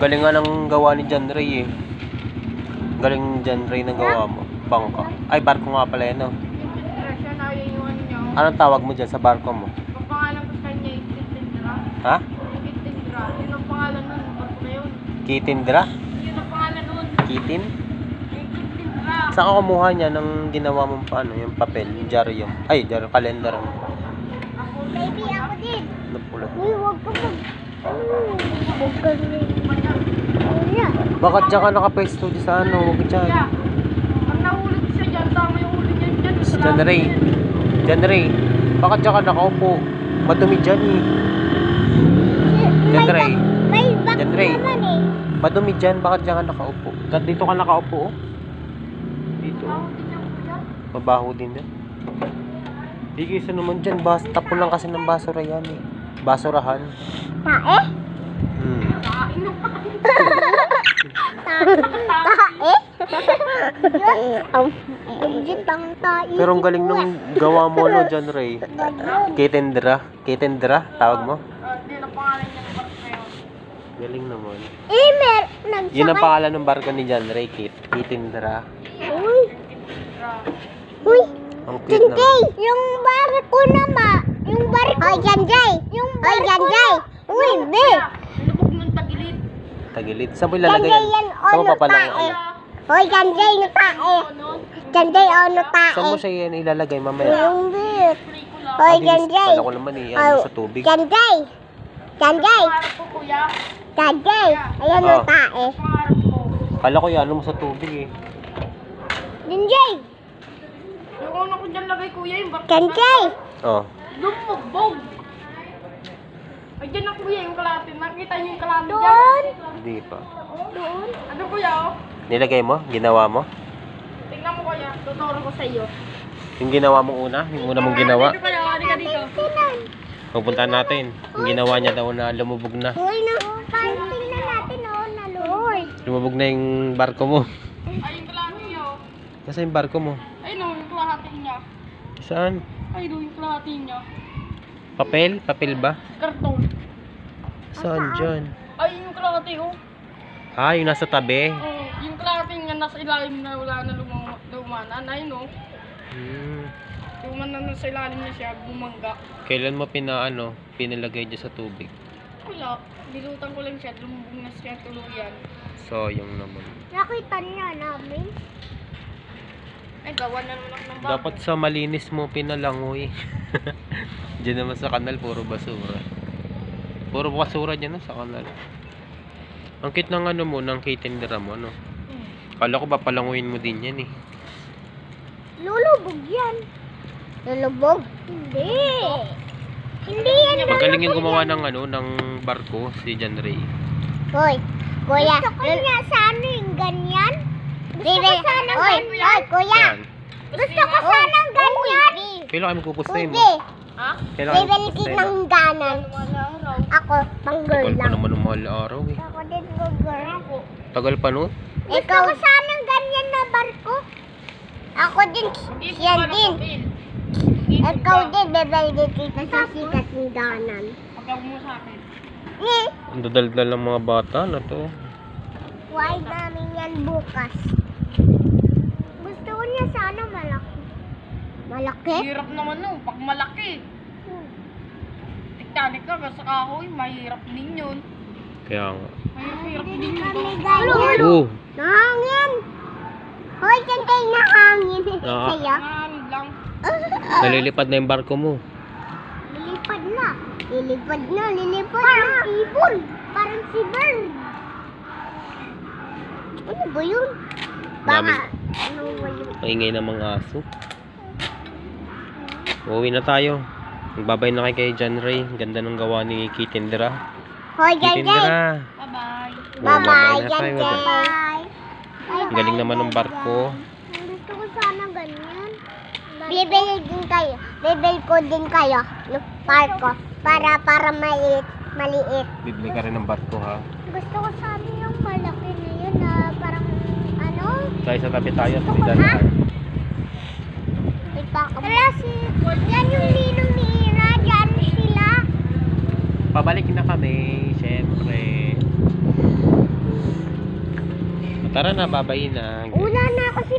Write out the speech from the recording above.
Galing nga ng gawa ni John Ray eh. Galing ni John Ray ng gawa mo. Bangka. Ay, barko nga pala yan, no? Anong tawag mo dyan sa barko mo? Ang pangalan ko sa kanya ay Kitindra. Ha? Kitindra. Yun ang pangalan nun. Barko na yun. Kitindra? Yun ang pangalan nun. Kitin? Kitindra. Saan ka kumuha niya ng ginawa mong paano? Yung papel, yung diaryo. Ay, diaryo, kalendar. Baby, ako din. Napulot. Uy, huwag ka mag... Huwag ka Bakit dyan ka nakapesto dyan sa ano? Huwag dyan. Ang nahulog siya dyan, tama yung ulo niya dyan. John Ray. John Ray. Bakit dyan ka nakaupo? Madumi dyan eh. John Ray. May back John Ray. naman eh. Madumi dyan. Bakit dyan ka nakaupo? Dito ka nakaupo oh. Dito. Mabaho din yan. Higisa naman dyan. Tapon lang kasi ng basura yan eh. Basurahan. Tae? Hmm. Tae? Pero ang galing nung gawa mo no, John Ray. Kitindra. Kitindra, tawag mo? Hindi na pangalan niya ng barko na yun. Galing naman. Nagsakay. Yun ang pangalan ng barko ni John Ray, Kitindra. Uy. Uy. Ang cute naman. Yung barko naman. Yung barko. Hoy, Janjay. Yung barko. Hoy, Janjay. Uy, be. Lubog ng tagilid. Tagilid. Saan mo ilalagay yan? Saan mo papalang ano? Hoy, Janjay, no tae. Janjay, no tae. Saan mo siya yan ilalagay mamaya? Yung beer. Hoy, Janjay. Kala ko naman eh, ano sa tubig. Janjay. Janjay. Janjay. Ayan no Oh. tae. Kala ko yan, ano mo sa tubig eh. Janjay. Yung una ko dyan lagay, kuya, yung barko. Janjay. Oh. Lumubog. Ay, dyan na kuya, yung kalate. Nakita niyo yung kalate dyan? Doon. Hindi pa. Doon. Ano kuya, oh? Nilagay mo? Ginawa mo? Tingnan mo kuya, tuturo ko sa iyo. Yung ginawa mong una? Yung una mong ginawa? Dito kuya, hari ka dito. Pupunta natin. Yung ginawa niya daw na lumubog na. Hoy, na. Tingnan natin, oh, nalulog. Lumubog na yung barko mo. Ay, yung kalate niya, oh. Nasa yung barko mo? Ay, no, yung kalate niya. Saan? Ay, no, yung kalate niya. Papel? Papel ba? Karton. Saan dyan? Ay, yung kalate, oh. Ah, yung nasa tabi. Oh, yung kalate nga nasa ilalim na wala na lumanan. Ay, no. Lumanan na sa ilalim niya siya, bumangga. Kailan mo pinalagay dyan sa tubig? Wala. Dilutan ko lang siya, lumubog na siya tuluyan. Sayang naman. Nakita niya namin. Ay, gawa na naman ako ng bago. Dapat sa malinis mo pinalangoy. Diyan naman sa kanal, puro basura. Puro basura dyan sa kanal. Ang cute ng ano mo, ng kitindra mo, no? Kala ko ba palanguin mo din yan eh. Lulubog yan. Lulubog? Hindi. Hindi yan. Magaling yung gumawa ng ano, ng barko, si John Ray. Hoy, kuya. Gusto ko niya sana yung ganyan. Gusto ko sana ganyan. Kuya. Yan. Gusto ko sana ganyan. Kailan kayo magkukustain mo? Hindi. Ha? Kailan kayo Bibili magkukustain ng mo? ganan. Ako, pang girl Tagal pa lang. naman ng mahal na araw eh. Ako din po girl. Tagal pa no? Gusto ko sana ganyan na barko. Ako din, yan din. Ikaw din, bebel din kita sa sikat ng ganan. Pagkaw mo sa akin. Ang dadaldal ng mga bata na to. Why namin yan bukas? Gusto ko niya sana malaki. Malaki? Hirap naman no, pag malaki. Titanic ka sa kahoy, mahirap din yun. Kaya nga. Mahirap din yun. Kami ganyan. Oh! Nahangin! Hoy, dyan kayo nahangin. Ah. Saya? Maraming lang. Nalilipad na yung barko mo. Lilipad na. Lilipad na, lilipad na. Parang ibon. Parang si Bird. Ano ba yun? Dami. Ano ba yun? Maingay ng mga aso. Uuwi na tayo. Magbabay na kay John Ray. Ganda ng gawa ni Kitindra. Hoy, Jan Jan. Kitindra. Bye-bye. Bye-bye, na Jan tayo. Jan. Ang galing naman ng barko. Gusto ko sana ganyan. Bibili din kayo. Bibili ko din kayo. Ng barko. Para maliit. Bibili ka rin ng barko ha. Gusto ko sana yung malaki na yun na parang ano? Tayo sa tabi tayo. Pilitan na tayo. Wala si... Yan yung ninong ni Ira. Diyan sila. Pabalik na kami. Siyempre. Tara na, babay na. Wala na kasi